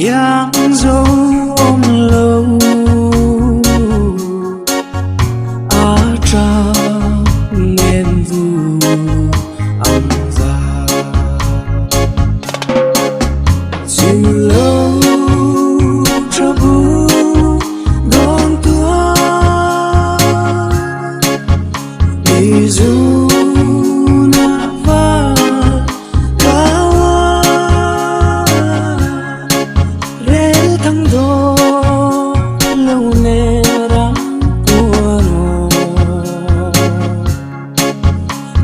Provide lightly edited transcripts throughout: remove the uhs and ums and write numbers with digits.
Yang dấu ôm lâu tra nghiền vu âm va dừng lâu cho bu đón tua đi du na va kawa re thăng đô lâu nè rắm cuốn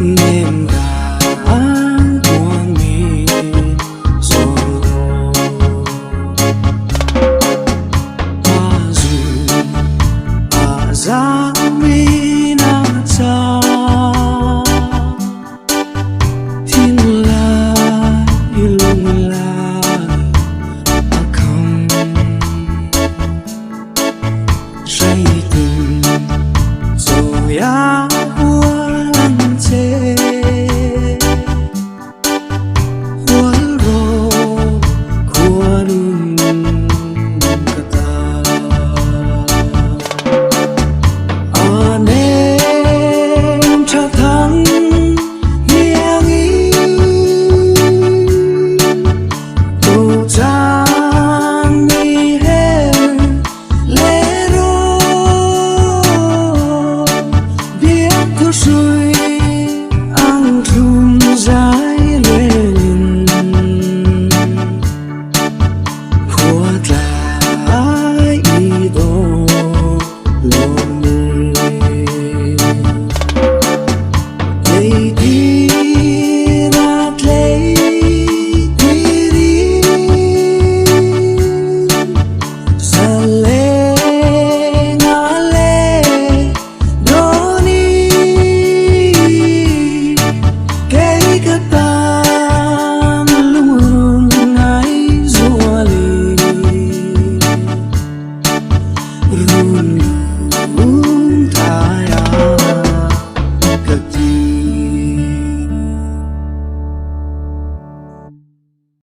niềm gàn cuốn mi rồi ra mi na cha thiên la ilung la akam say